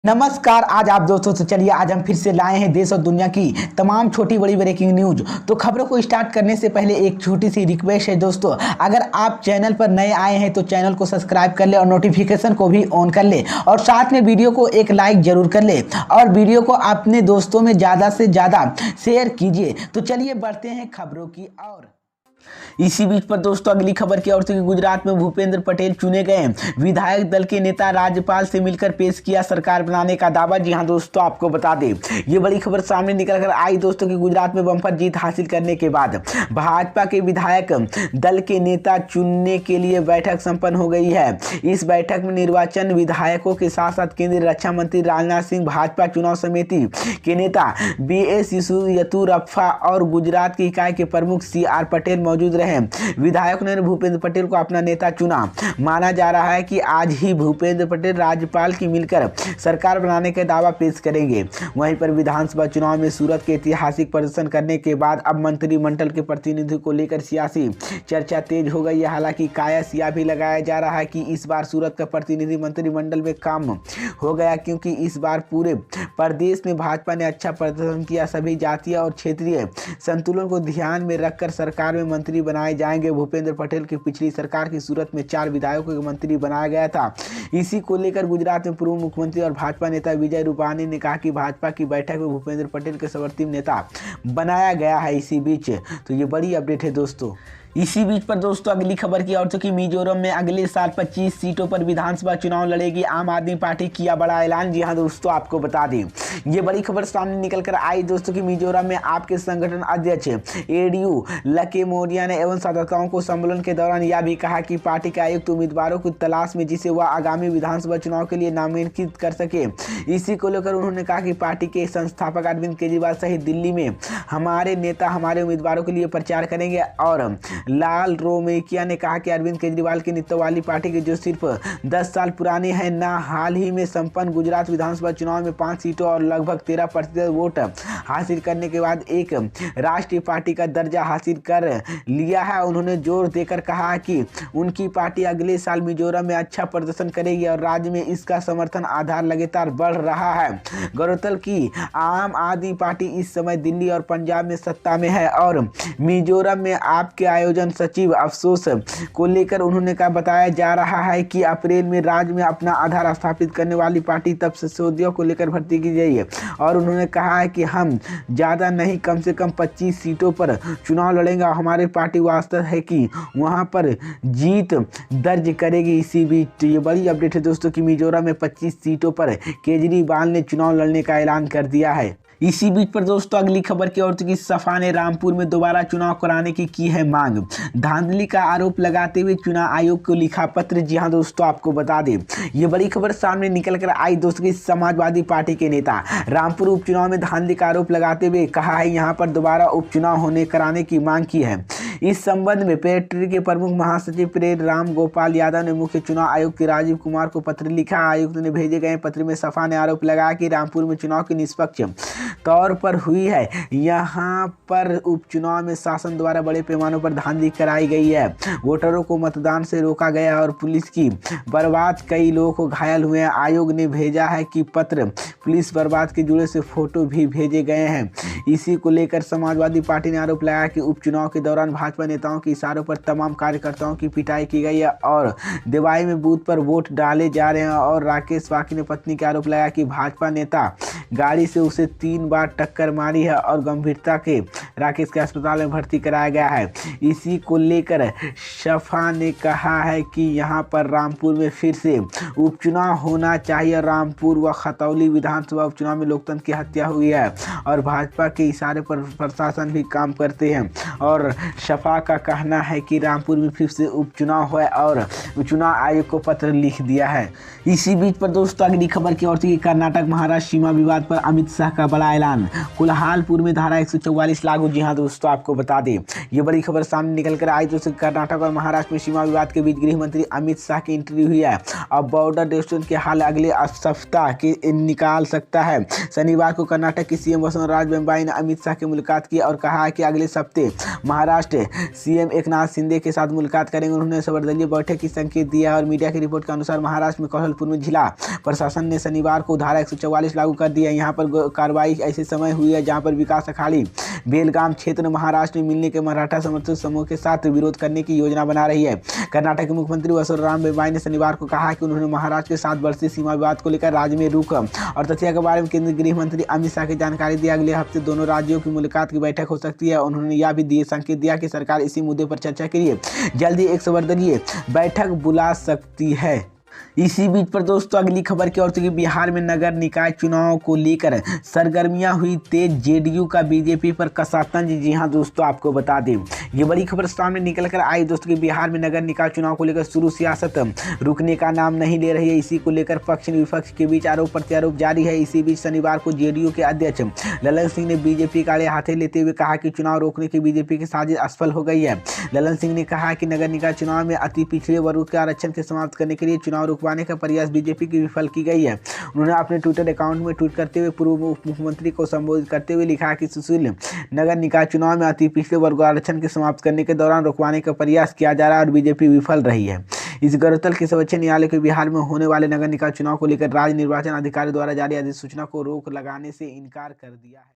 नमस्कार। आज आप दोस्तों से चलिए आज हम फिर से लाए हैं देश और दुनिया की तमाम छोटी बड़ी ब्रेकिंग न्यूज। तो खबरों को स्टार्ट करने से पहले एक छोटी सी रिक्वेस्ट है दोस्तों, अगर आप चैनल पर नए आए हैं तो चैनल को सब्सक्राइब कर ले और नोटिफिकेशन को भी ऑन कर ले और साथ में वीडियो को एक लाइक जरूर कर ले और वीडियो को अपने दोस्तों में ज़्यादा से ज़्यादा शेयर कीजिए। तो चलिए बढ़ते हैं खबरों की ओर। इसी बीच पर दोस्तों अगली खबर की ओर से गुजरात में भूपेंद्र पटेल चुने गए विधायक दल के नेता राज्यपाल से मिलकर पेश किया सरकार बनाने का दावा। जी हां दोस्तों, आपको बता दें ये बड़ी खबर सामने निकल कर आई दोस्तों कि गुजरात में बम्पर जीत हासिल करने के बाद भाजपा के विधायक दल के नेता चुनने के लिए बैठक संपन्न हो गई है। इस बैठक में निर्वाचन विधायकों के साथ साथ केंद्रीय रक्षा मंत्री राजनाथ सिंह, भाजपा चुनाव समिति के नेता BS येदियुरप्पा और गुजरात की इकाई के प्रमुख CR पटेल मौजूद रहे। विधायक ने भूपेंद्र पटेल को अपना नेता चुना। माना जा रहा है कि आज ही भूपेंद्र पटेल राज्यपाल की मिलकर सरकार बनाने का दावा पेश करेंगे। वहीं पर विधानसभा चुनाव में सूरत के ऐतिहासिक प्रदर्शन करने के बाद अब मंत्रिमंडल के प्रतिनिधि को लेकर सियासी चर्चा तेज हो गई है। हालांकि काया भी लगाया जा रहा है कि इस बार सूरत का प्रतिनिधि मंत्रिमंडल में काम हो गया, क्योंकि इस बार पूरे प्रदेश में भाजपा ने अच्छा प्रदर्शन किया। सभी जातीय और क्षेत्रीय संतुलन को ध्यान में रखकर सरकार में मंत्री बनाए जाएंगे। भूपेंद्र पटेल की पिछली सरकार की सूरत में 4 विधायकों को मंत्री बनाया गया था। इसी को लेकर गुजरात में पूर्व मुख्यमंत्री और भाजपा नेता विजय रूपानी ने कहा कि भाजपा की बैठक में भूपेंद्र पटेल के समर्थित नेता बनाया गया है। इसी बीच तो ये बड़ी अपडेट है दोस्तों। इसी बीच पर दोस्तों अगली खबर की ओर कि मिजोरम में अगले साल 25 सीटों पर विधानसभा चुनाव लड़ेगी आम आदमी पार्टी, किया बड़ा ऐलान। जी हां दोस्तों, आपको बता दें ये बड़ी खबर सामने निकल कर आई दोस्तों कि मिजोरम में आपके संगठन अध्यक्ष ADU लके मोरिया ने एवं संवाददाताओं को सम्मेलन के दौरान यह भी कहा कि पार्टी के आयुक्त उम्मीदवारों की तलाश में जिसे वह आगामी विधानसभा चुनाव के लिए नामांकित कर सके। इसी को लेकर उन्होंने कहा कि पार्टी के संस्थापक अरविंद केजरीवाल सहित दिल्ली में हमारे नेता हमारे उम्मीदवारों के लिए प्रचार करेंगे। और लाल रोमेकिया ने कहा कि अरविंद केजरीवाल की नेतृत्व वाली पार्टी की जो सिर्फ 10 साल पुरानी है, न हाल ही में संपन्न गुजरात विधानसभा चुनाव में 5 सीटों और लगभग 13% वोट हासिल करने के बाद एक राष्ट्रीय पार्टी का दर्जा हासिल कर लिया है। उन्होंने जोर देकर कहा कि उनकी पार्टी अगले साल मिजोरम में अच्छा प्रदर्शन करेगी और राज्य में इसका समर्थन आधार लगातार बढ़ रहा है। गौरतलब की आम आदमी पार्टी इस समय दिल्ली और पंजाब में सत्ता में है और मिजोरम में आपके आयोजन सचिव अफसोस को लेकर उन्होंने कहा बताया जा रहा है कि अप्रैल में राज्य में अपना आधार स्थापित करने वाली पार्टी तब संशोधनों को लेकर भर्ती की गई है। और उन्होंने कहा है कि हम ज़्यादा नहीं कम से कम 25 सीटों पर चुनाव लड़ेंगे। हमारी पार्टी वास्तव है कि वहां पर जीत दर्ज करेगी। इसी बीच ये बड़ी अपडेट है दोस्तों कि मिजोरम में 25 सीटों पर केजरीवाल ने चुनाव लड़ने का ऐलान कर दिया है। इसी बीच पर दोस्तों अगली खबर की ओर कि सपा ने रामपुर में दोबारा चुनाव कराने की है मांग। धांधली का आरोप लगाते हुए चुनाव आयोग को लिखा पत्र। जी हां दोस्तों, आपको बता दें ये बड़ी खबर सामने निकल कर आई दोस्तों की समाजवादी पार्टी के नेता रामपुर उपचुनाव में धांधली का आरोप लगाते हुए कहा है यहां पर दोबारा उपचुनाव कराने की मांग की है। इस संबंध में पेट्री के प्रमुख महासचिव प्रेम राम गोपाल यादव ने मुख्य चुनाव आयुक्त राजीव कुमार को पत्र लिखा। आयुक्त ने भेजे गए पत्र में सपा ने आरोप लगाया कि रामपुर में चुनाव की निष्पक्ष तौर पर हुई है। यहाँ पर उपचुनाव में शासन द्वारा बड़े पैमाने पर धांधली कराई गई है। वोटरों को मतदान से रोका गया और पुलिस की बर्बाद, कई लोगों को घायल हुए हैं। आयोग ने भेजा है कि पत्र पुलिस बर्बाद के जुड़े से फोटो भी भेजे गए हैं। इसी को लेकर समाजवादी पार्टी ने आरोप लगाया कि उपचुनाव के दौरान भाजपा नेताओं के इशारों पर तमाम कार्यकर्ताओं की पिटाई की गई है और देवाई में बूथ पर वोट डाले जा रहे हैं। और राकेश वाकी ने पत्नी का आरोप लगाया कि भाजपा नेता गाड़ी से उसे 3 बार टक्कर मारी है और गंभीरता के राकेश के अस्पताल में भर्ती कराया गया है। इसी को लेकर सपा ने कहा है कि यहाँ पर रामपुर में फिर से उपचुनाव होना चाहिए। रामपुर व खतौली विधानसभा उपचुनाव में लोकतंत्र की हत्या हुई है और भाजपा के इशारे पर प्रशासन भी काम करते हैं। और सपा का कहना है कि रामपुर में फिर से उपचुनाव हुआ और चुनाव आयोग को पत्र लिख दिया है। इसी बीच पर दोस्तों अगली खबर की ओर कर्नाटक महाराष्ट्र सीमा विवाद पर अमित शाह का बड़ा ऐलान। कोल्हारपुर में धारा 144 लागू लागू। जी हाँ दोस्तों, आपको बता दें ये बड़ी खबर सामने निकल कर आई दोस्तों। कर्नाटक और महाराष्ट्र में सीमा विवाद के बीच गृह मंत्री अमित शाह की इंटरव्यू हुई है। अब बॉर्डर डिस्प्यूट के हल अगले सप्ताह के निकाल सकता है। शनिवार को कर्नाटक की सीएम वसुंधरा राजे ने अमित शाह की मुलाकात की और कहा कि अगले हफ्ते महाराष्ट्र सीएम एकनाथ शिंदे के साथ मुलाकात करेंगे। उन्होंने सर्वदलीय बैठक की संकेत दिया और मीडिया की रिपोर्ट के अनुसार महाराष्ट्र में कोल्हापुर में जिला प्रशासन ने शनिवार को धारा 144 लागू कर दिया है। यहाँ पर कार्रवाई ऐसे समय हुई है जहाँ पर विकास अखाड़ी बेलगाम क्षेत्र महाराष्ट्र में मिलने के मराठा समर्थक समूह के साथ विरोध करने की योजना बना रही है। कर्नाटक के मुख्यमंत्री वसुंधरा राजे ने शनिवार को कहा कि उन्होंने महाराष्ट्र के 7 वर्षीय सीमा विवाद को लेकर राज्य में रुख और तथ्य के बारे में केंद्रीय गृह मंत्री अमित शाह की जानकारी दी। अगले हफ्ते दोनों राज्यों की मुलाकात की बैठक हो सकती है। उन्होंने यह भी संकेत दिया कि सरकार इसी मुद्दे पर चर्चा के लिए जल्दी एक सर्वदलीय बैठक बुला सकती है। इसी बीच पर दोस्तों अगली खबर की ओर तो बिहार में नगर निकाय चुनाव को लेकर सरगर्मियां हुई तेज। जेडीयू का बीजेपी पर कसा तंज। जी हां दोस्तों, आपको बता दें ये बड़ी खबर सामने निकल कर आई दोस्तों कि बिहार में नगर निकाय चुनाव को लेकर शुरू सियासत रुकने का नाम नहीं ले रही है। इसी को लेकर पक्ष विपक्ष के बीच आरोप प्रत्यारोप जारी है। इसी बीच शनिवार को जेडीयू के अध्यक्ष ललन सिंह ने बीजेपी का आड़े हाथे लेते हुए कहा कि चुनाव रोकने की बीजेपी की साजिश असफल हो गई है। ललन सिंह ने कहा कि नगर निकाय चुनाव में अति पिछड़े वर्ग के आरक्षण के समाप्त करने के लिए चुनाव रुकवाने का प्रयास बीजेपी की विफल की गई है। उन्होंने अपने ट्विटर अकाउंट में ट्वीट करते हुए पूर्व मुख्यमंत्री को संबोधित करते हुए लिखा कि सुशील नगर निकाय चुनाव में अति पिछड़े वर्ग आरक्षण के समाप्त करने के दौरान रुकवाने का प्रयास किया जा रहा है और बीजेपी विफल रही है। इस गौरतलब के सर्वोच्च न्यायालय के बिहार में होने वाले नगर निकाय चुनाव को लेकर राज्य निर्वाचन अधिकारी द्वारा जारी अधिसूचना को रोक लगाने से इनकार कर दिया है।